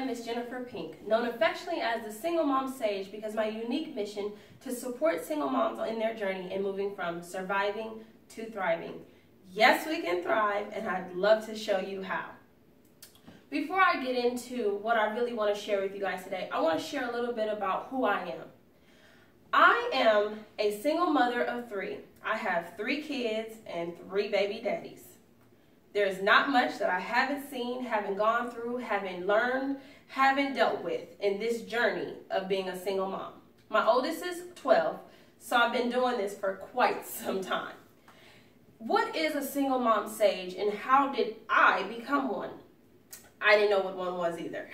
am Miss Jennifer Pink, known affectionately as the Single Mom Sage because my unique mission to support single moms in their journey in moving from surviving to thriving. Yes, we can thrive, and I'd love to show you how. Before I get into what I really want to share with you guys today, I want to share a little bit about who I am. I am a single mother of 3. I have 3 kids and 3 baby daddies. There's not much that I haven't seen, haven't gone through, haven't learned, haven't dealt with in this journey of being a single mom. My oldest is 12, so I've been doing this for quite some time. What is a single mom sage, and how did I become one? I didn't know what one was either.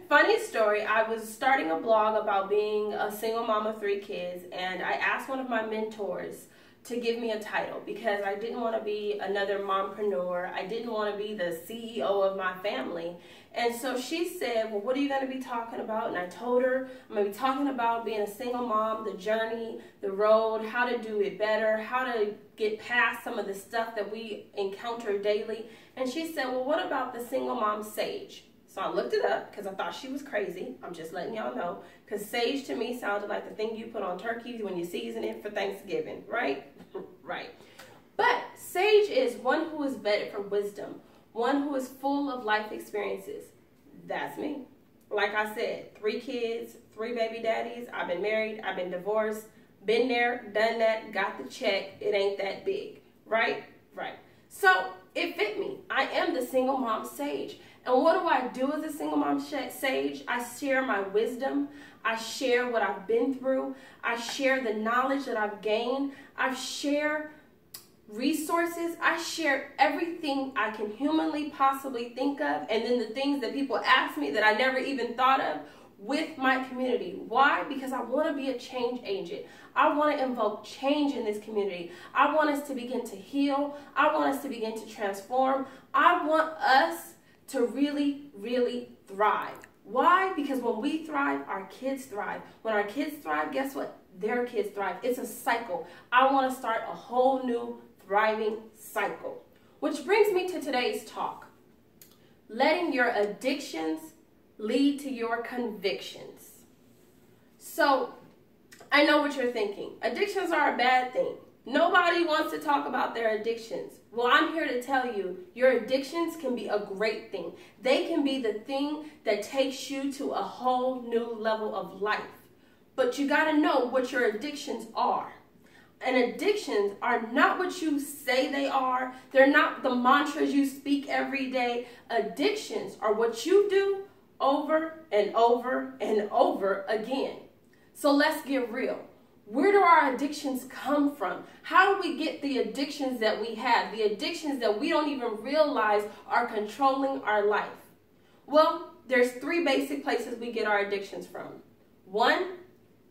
Funny story, I was starting a blog about being a single mom of 3 kids, and I asked one of my mentors to give me a title because I didn't want to be another mompreneur. I didn't want to be the CEO of my family. And so she said, well, what are you going to be talking about? And I told her, I'm going to be talking about being a single mom, the journey, the road, how to do it better, how to get past some of the stuff that we encounter daily. And she said, well, what about the single mom sage? So I looked it up because I thought she was crazy. I'm just letting y'all know. Because sage to me sounded like the thing you put on turkeys when you season it for Thanksgiving, right? Right. But sage is one who is vetted for wisdom, one who is full of life experiences. That's me. Like I said, 3 kids, 3 baby daddies. I've been married, I've been divorced, been there, done that, got the check. It ain't that big, right? Right. So it fit me. I am the single mom sage. And what do I do as a single mom sage? I share my wisdom. I share what I've been through. I share the knowledge that I've gained. I share resources. I share everything I can humanly possibly think of, and then the things that people ask me that I never even thought of with my community. Why? Because I want to be a change agent. I want to invoke change in this community. I want us to begin to heal. I want us to begin to transform. I want us to really, really thrive. Why? Because when we thrive, our kids thrive. When our kids thrive, guess what? Their kids thrive. It's a cycle. I want to start a whole new thriving cycle. Which brings me to today's talk. Letting your addictions lead to your convictions. So, I know what you're thinking. Addictions are a bad thing. Nobody wants to talk about their addictions. Well, I'm here to tell you, your addictions can be a great thing. They can be the thing that takes you to a whole new level of life. But you got to know what your addictions are. And addictions are not what you say they are. They're not the mantras you speak every day. Addictions are what you do over and over and over again. So let's get real. Where do our addictions come from? How do we get the addictions that we have? The addictions that we don't even realize are controlling our life? Well, there's 3 basic places we get our addictions from. 1,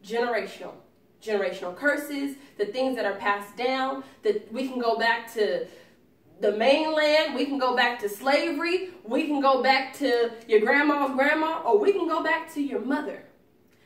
generational. Generational curses, the things that are passed down, that we can go back to the mainland, we can go back to slavery, we can go back to your grandma's grandma, or we can go back to your mother.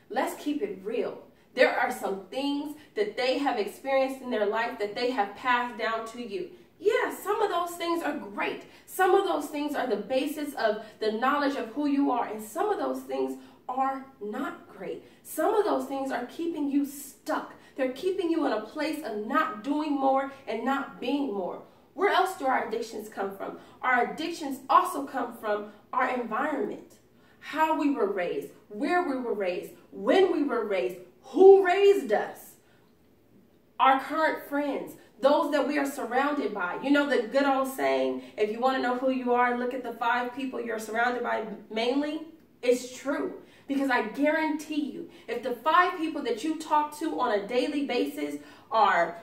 Let's keep it real. There are some things that they have experienced in their life that they have passed down to you. Yeah, some of those things are great. Some of those things are the basis of the knowledge of who you are, and some of those things are not great. Some of those things are keeping you stuck. They're keeping you in a place of not doing more and not being more. Where else do our addictions come from? Our addictions also come from our environment. How we were raised, where we were raised, when we were raised, who raised us, our current friends, those that we are surrounded by. You know the good old saying, if you want to know who you are, look at the 5 people you're surrounded by mainly. It's true. Because I guarantee you, if the 5 people that you talk to on a daily basis are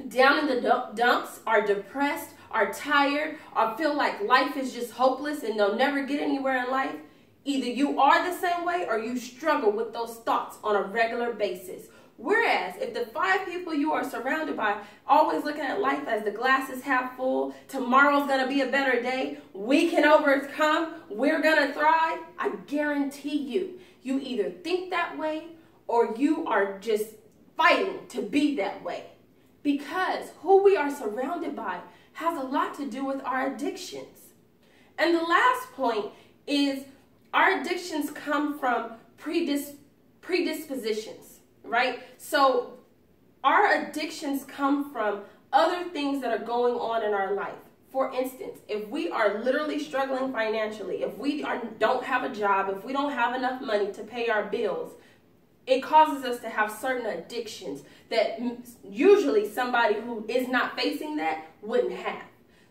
down in the dumps, are depressed, are tired, or feel like life is just hopeless and they'll never get anywhere in life, either you are the same way or you struggle with those thoughts on a regular basis. Whereas if the 5 people you are surrounded by always looking at life as the glass is half full, tomorrow's going to be a better day, we can overcome, we're going to thrive, I guarantee you, you either think that way or you are just fighting to be that way. Because who we are surrounded by has a lot to do with our addictions. And the last point is Our addictions come from predispositions, right? So our addictions come from other things that are going on in our life. For instance, if we are literally struggling financially, if we don't have a job, if we don't have enough money to pay our bills, it causes us to have certain addictions that usually somebody who is not facing that wouldn't have.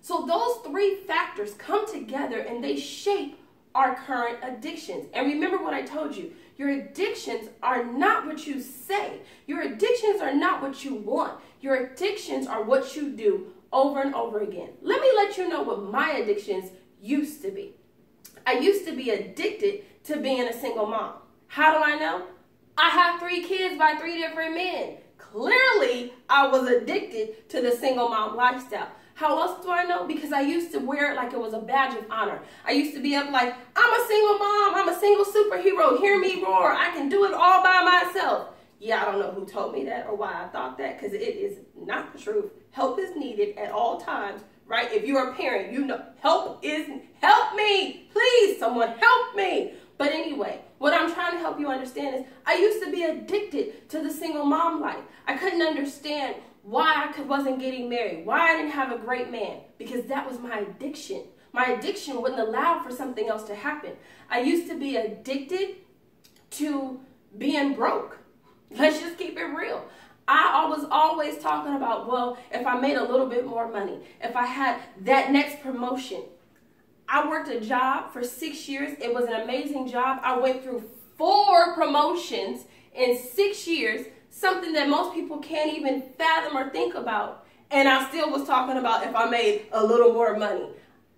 So those three factors come together and they shape our current addictions. And remember what I told you, your addictions are not what you say. Your addictions are not what you want. Your addictions are what you do over and over again. Let me let you know what my addictions used to be. I used to be addicted to being a single mom. How do I know? I have 3 kids by 3 different men. Clearly, I was addicted to the single mom lifestyle. How else do I know? Because I used to wear it like it was a badge of honor. I used to be up like, I'm a single mom, I'm a single superhero, hear me roar, I can do it all by myself. Yeah, I don't know who told me that or why I thought that, because it is not the truth. Help is needed at all times, right? If you're a parent, you know help me, please, someone help me. But anyway, what I'm trying to help you understand is I used to be addicted to the single mom life. I couldn't understand why I wasn't getting married, why I didn't have a great man, because that was my addiction. My addiction wouldn't allow for something else to happen. I used to be addicted to being broke. Let's just keep it real. I was always talking about, well, if I made a little bit more money, if I had that next promotion. I worked a job for 6 years. It was an amazing job. I went through 4 promotions in 6 years, something that most people can't even fathom or think about. And I still was talking about if I made a little more money.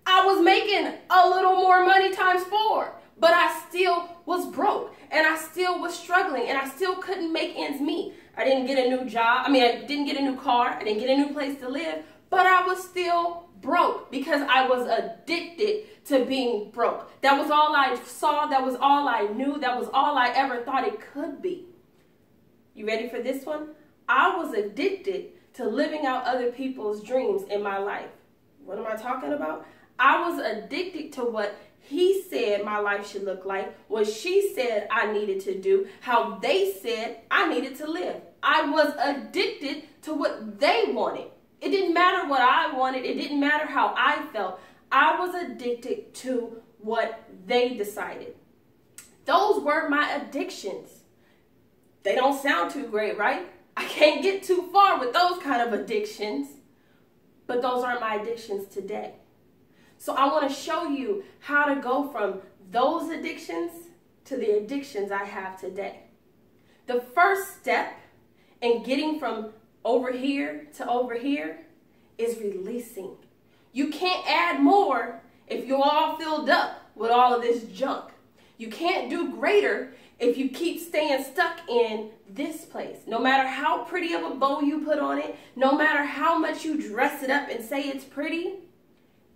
I was making a little more money times 4, but I still was broke and I still was struggling and I still couldn't make ends meet. I didn't get a new job. I didn't get a new car. I didn't get a new place to live, but I was still broke because I was addicted to being broke. That was all I saw. That was all I knew. That was all I ever thought it could be. You ready for this one? I was addicted to living out other people's dreams in my life. What am I talking about? I was addicted to what he said my life should look like, what she said I needed to do, how they said I needed to live. I was addicted to what they wanted. It didn't matter what I wanted. It didn't matter how I felt. I was addicted to what they decided. Those were my addictions. They don't sound too great, right? I can't get too far with those kind of addictions, but those aren't my addictions today. So I want to show you how to go from those addictions to the addictions I have today. The first step in getting from over here to over here is releasing. You can't add more if you're all filled up with all of this junk. You can't do greater if you keep staying stuck in this place. No matter how pretty of a bow you put on it, no matter how much you dress it up and say it's pretty,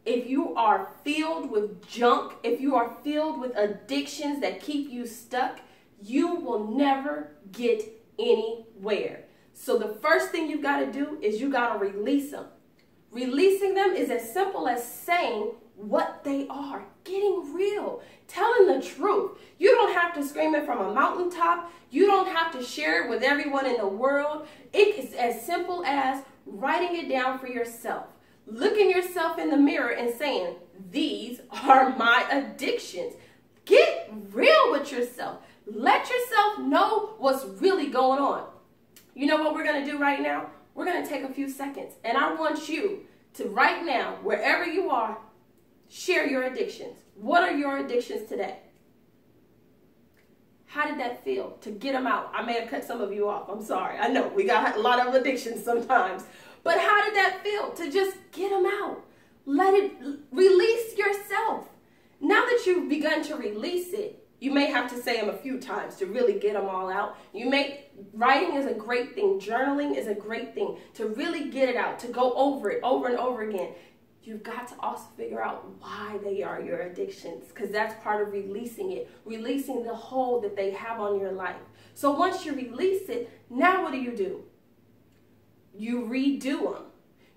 if you are filled with junk, if you are filled with addictions that keep you stuck, you will never get anywhere. So the first thing you got to do is you got to release them. Releasing them is as simple as saying what they are, getting real, telling the truth. You don't have to scream it from a mountaintop. You don't have to share it with everyone in the world. It is as simple as writing it down for yourself, looking yourself in the mirror and saying, these are my addictions. Get real with yourself. Let yourself know what's really going on. You know what we're going to do right now? We're going to take a few seconds, and I want you to right now, wherever you are, share your addictions. What are your addictions today? How did that feel to get them out? I may have cut some of you off. I'm sorry. I know we got a lot of addictions sometimes. But how did that feel to just get them out? Let it release yourself. Now that you've begun to release it, you may have to say them a few times to really get them all out. Writing is a great thing. Journaling is a great thing to really get it out, to go over it over and over again. You've got to also figure out why they are your addictions, because that's part of releasing it, releasing the hold that they have on your life. So once you release it, now what do? You redo them.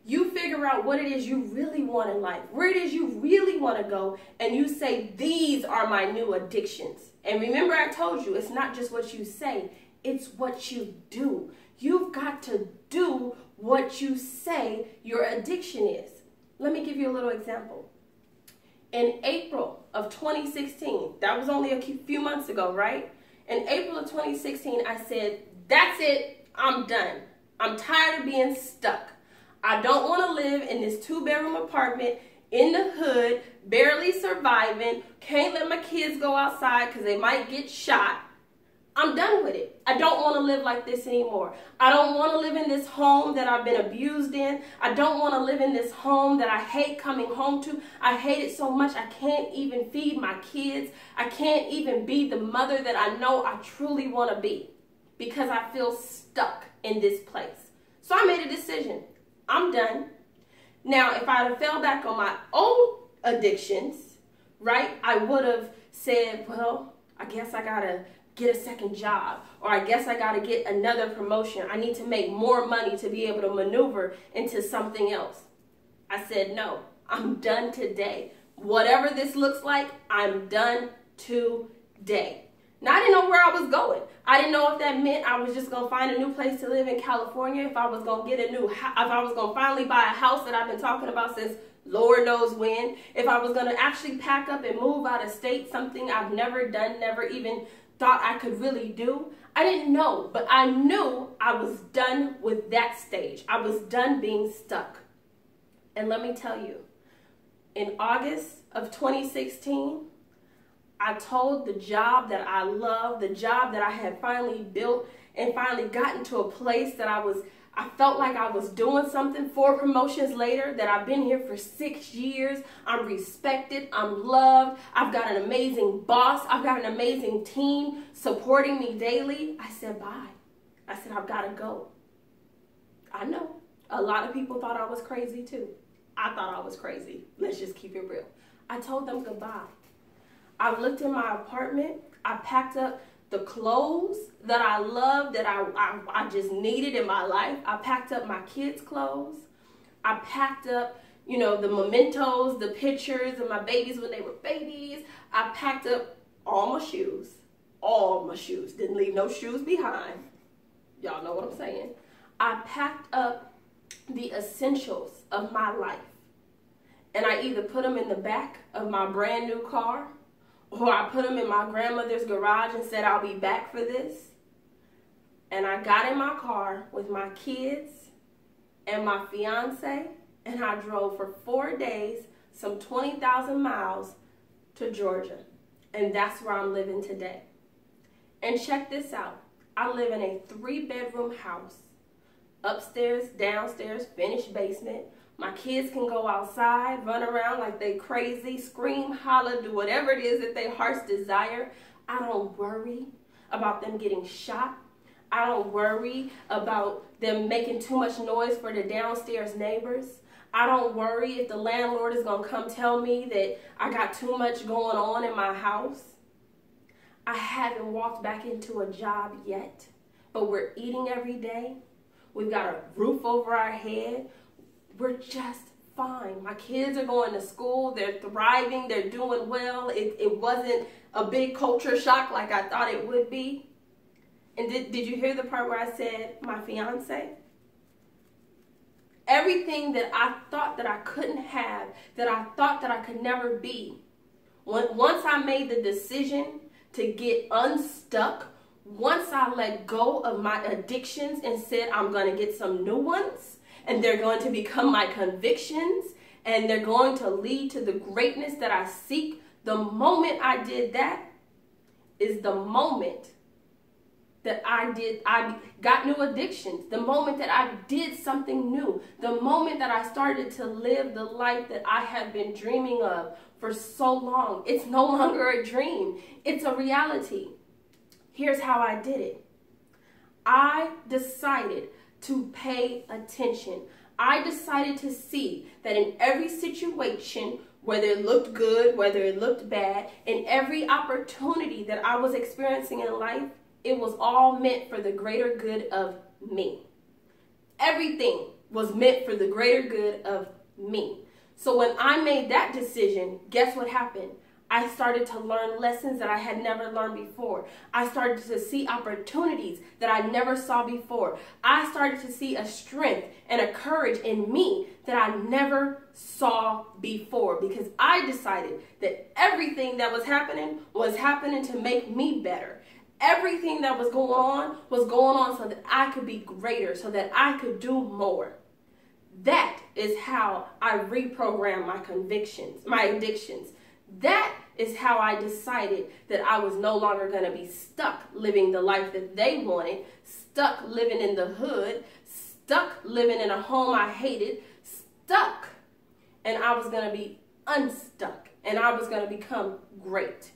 You figure out what it is you really want in life, where it is you really want to go, and you say, these are my new addictions. And remember, I told you, it's not just what you say, it's what you do. You've got to do what you say your addiction is. Let me give you a little example. In April of 2016, that was only a few months ago, right? In April of 2016, I said, that's it, I'm done. I'm tired of being stuck. I don't want to live in this 2-bedroom apartment in the hood, barely surviving, can't let my kids go outside because they might get shot. I'm done with it. I don't want to live like this anymore. I don't want to live in this home that I've been abused in. I don't want to live in this home that I hate coming home to. I hate it so much I can't even feed my kids. I can't even be the mother that I know I truly want to be because I feel stuck in this place. So I made a decision. I'm done. Now, if I had fell back on my old addictions, right, I would have said, well, I guess I got to get a second job, or I guess I got to get another promotion. I need to make more money to be able to maneuver into something else. I said, no, I'm done today. Whatever this looks like, I'm done today. Now, I didn't know where I was going. I didn't know if that meant I was just going to find a new place to live in California, if I was going to get a new house, if I was going to finally buy a house that I've been talking about since Lord knows when, if I was going to actually pack up and move out of state, something I've never done, never even thought I could really do. I didn't know, but I knew I was done with that stage. I was done being stuck. And let me tell you, in August of 2016, I told the job that I love, the job that I had finally built and finally gotten to a place that I felt like I was doing something. 4 promotions later, that I've been here for 6 years. I'm respected, I'm loved, I've got an amazing boss, I've got an amazing team supporting me daily. I said bye. I said, I've got to go. I know, a lot of people thought I was crazy too. I thought I was crazy. Let's just keep it real. I told them goodbye. I looked in my apartment, I packed up the clothes that I loved, that I just needed in my life. I packed up my kids' clothes. I packed up, you know, the mementos, the pictures of my babies when they were babies. I packed up all my shoes. All my shoes. Didn't leave no shoes behind. Y'all know what I'm saying. I packed up the essentials of my life. And I either put them in the back of my brand new car, or I put them in my grandmother's garage and said, I'll be back for this. And I got in my car with my kids and my fiance, and I drove for 4 days, some 20,000 miles to Georgia. And that's where I'm living today. And check this out. I live in a 3-bedroom house. Upstairs, downstairs, finished basement. My kids can go outside, run around like they crazy, scream, holler, do whatever it is that their hearts desire. I don't worry about them getting shot. I don't worry about them making too much noise for the downstairs neighbors. I don't worry if the landlord is going to come tell me that I got too much going on in my house. I haven't walked back into a job yet, but we're eating every day. We've got a roof over our head. We're just fine. My kids are going to school. They're thriving. They're doing well. It wasn't a big culture shock like I thought it would be. And did you hear the part where I said my fiance? Everything that I thought that I couldn't have, that I thought that I could never be, once I made the decision to get unstuck, once I let go of my addictions and said I'm going to get some new ones, and they're going to become my convictions, and they're going to lead to the greatness that I seek. The moment I did that is the moment that I got new addictions. The moment that I did something new. The moment that I started to live the life that I have been dreaming of for so long. It's no longer a dream. It's a reality. Here's how I did it. I decided to pay attention. I decided to see that in every situation, whether it looked good, whether it looked bad, in every opportunity that I was experiencing in life, it was all meant for the greater good of me. Everything was meant for the greater good of me. So when I made that decision, guess what happened? I started to learn lessons that I had never learned before. I started to see opportunities that I never saw before. I started to see a strength and a courage in me that I never saw before, because I decided that everything that was happening to make me better. Everything that was going on so that I could be greater, so that I could do more. That is how I reprogrammed my convictions, my addictions. That is how I decided that I was no longer going to be stuck living the life that they wanted, stuck living in the hood, stuck living in a home I hated, stuck. And I was going to be unstuck, and I was going to become great.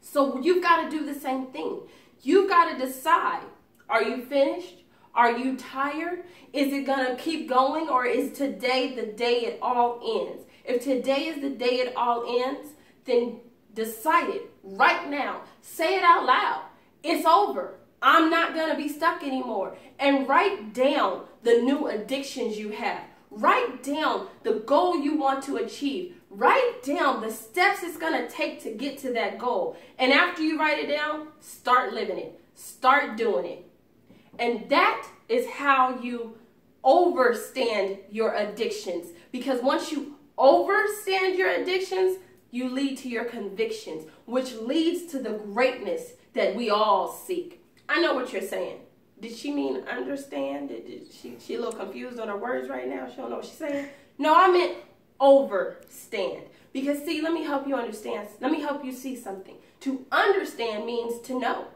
So you've got to do the same thing. You've got to decide, are you finished? Are you tired? Is it going to keep going, or is today the day it all ends? If today is the day it all ends, then decide it right now. Say it out loud. It's over. I'm not going to be stuck anymore. And write down the new addictions you have. Write down the goal you want to achieve. Write down the steps it's going to take to get to that goal. And after you write it down, start living it. Start doing it. And that is how you overstand your addictions. Because once you overstand your addictions, you lead to your convictions, which leads to the greatness that we all seek. I know what you're saying. Did she mean understand? Did she a little confused on her words right now? She don't know what she's saying. No, I meant overstand. Because see, let me help you understand. Let me help you see something. To understand means to know.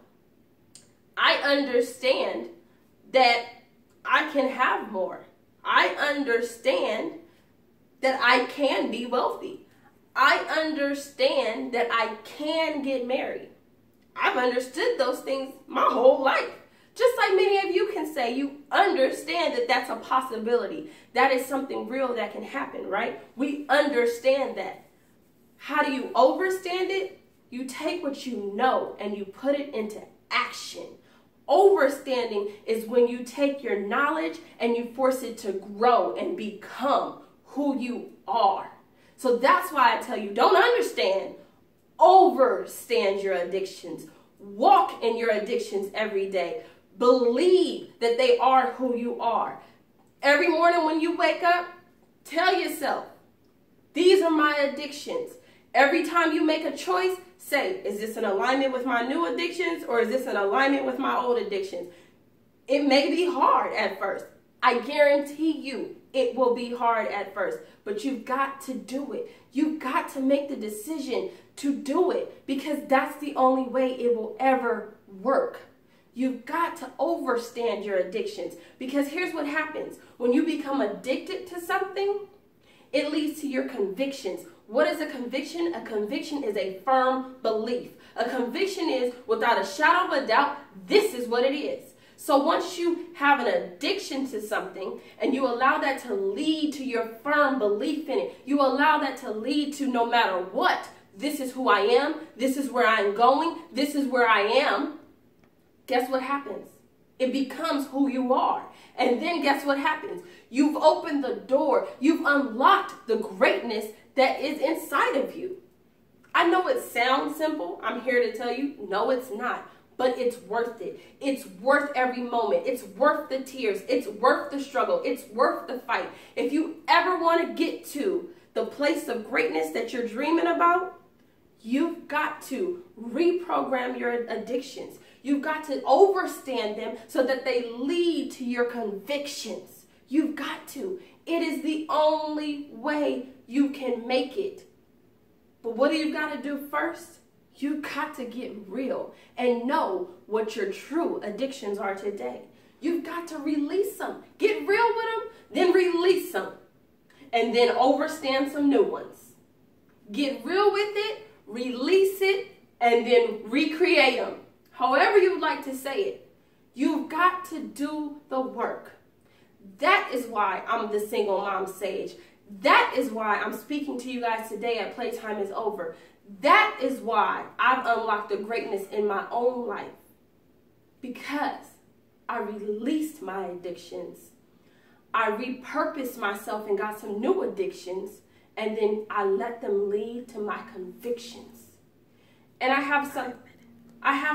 I understand that I can have more. I understand that I can be wealthy. I understand that I can get married. I've understood those things my whole life. Just like many of you can say, you understand that that's a possibility. That is something real that can happen, right? We understand that. How do you overstand it? You take what you know and you put it into action. Overstanding is when you take your knowledge and you force it to grow and become who you are. So that's why I tell you, don't understand, overstand your addictions. Walk in your addictions every day. Believe that they are who you are. Every morning when you wake up, tell yourself, these are my addictions. Every time you make a choice, say, is this in alignment with my new addictions, or is this in alignment with my old addictions? It may be hard at first. I guarantee you it will be hard at first, but you've got to do it. You've got to make the decision to do it, because that's the only way it will ever work. You've got to overstand your addictions, because here's what happens. When you become addicted to something, it leads to your convictions. What is a conviction? A conviction is a firm belief. A conviction is, without a shadow of a doubt, this is what it is. So once you have an addiction to something and you allow that to lead to your firm belief in it, you allow that to lead to, no matter what, this is who I am, this is where I'm going, this is where I am, guess what happens? It becomes who you are. And then guess what happens? You've opened the door. You've unlocked the greatness that is inside of you. I know it sounds simple. I'm here to tell you, no, it's not. But it's worth it. It's worth every moment. It's worth the tears. It's worth the struggle. It's worth the fight. If you ever want to get to the place of greatness that you're dreaming about, you've got to reprogram your addictions. You've got to overstand them so that they lead to your convictions. You've got to. It is the only way you can make it. But what do you got to do first? You got to get real and know what your true addictions are today. You've got to release them. Get real with them, then release them. And then overstand some new ones. Get real with it, release it, and then recreate them. However you would like to say it. You've got to do the work. That is why I'm the single mom sage. That is why I'm speaking to you guys today at Playtime is Over. That is why I've unlocked the greatness in my own life. Because I released my addictions. I repurposed myself and got some new addictions, and then I let them lead to my convictions. And I have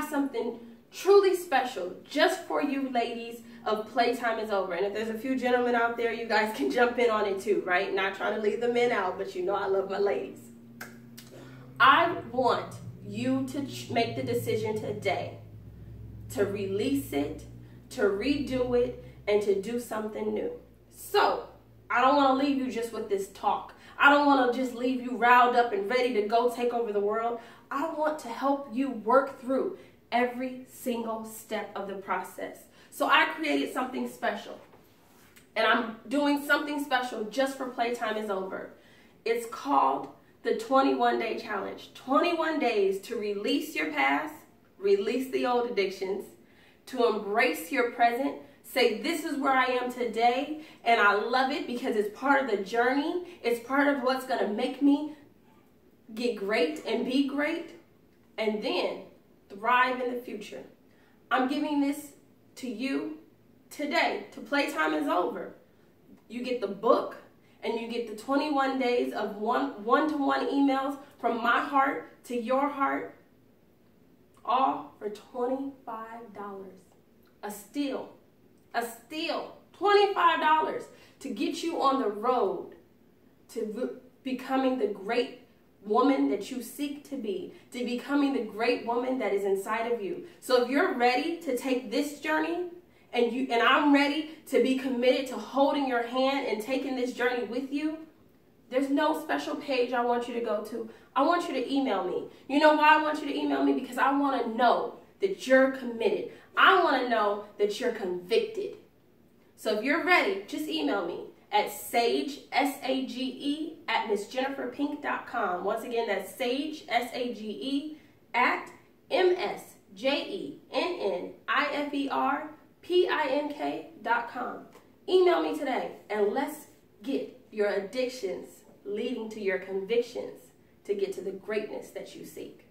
something truly special just for you ladies of Playtime is Over. And if there's a few gentlemen out there, you guys can jump in on it too, right? Not trying to leave the men out, but you know I love my ladies. I want you to make the decision today to release it, to redo it, and to do something new. So, I don't want to leave you just with this talk. I don't want to just leave you riled up and ready to go take over the world. I want to help you work through every single step of the process. So I created something special. And I'm doing something special just for Playtime is Over. It's called the 21-Day Challenge. 21 days to release your past, release the old addictions, to embrace your present, say this is where I am today, and I love it because it's part of the journey. It's part of what's going to make me get great and be great, and then thrive in the future. I'm giving this to you today. To Playtime is Over. You get the book, and you get the 21 days of one-to-one emails from my heart to your heart, all for $25. A steal, $25 to get you on the road to becoming the great woman that you seek to be, to becoming the great woman that is inside of you. So if you're ready to take this journey, and I'm ready to be committed to holding your hand and taking this journey with you, there's no special page I want you to go to. I want you to email me. You know why I want you to email me? Because I want to know that you're committed. I want to know that you're convicted. So if you're ready, just email me at sage, S-A-G-E, at MissJenniferPink.com. Once again, that's sage, S-A-G-E, at MSJenniferPink.com. Email me today, and let's get your addictions leading to your convictions to get to the greatness that you seek.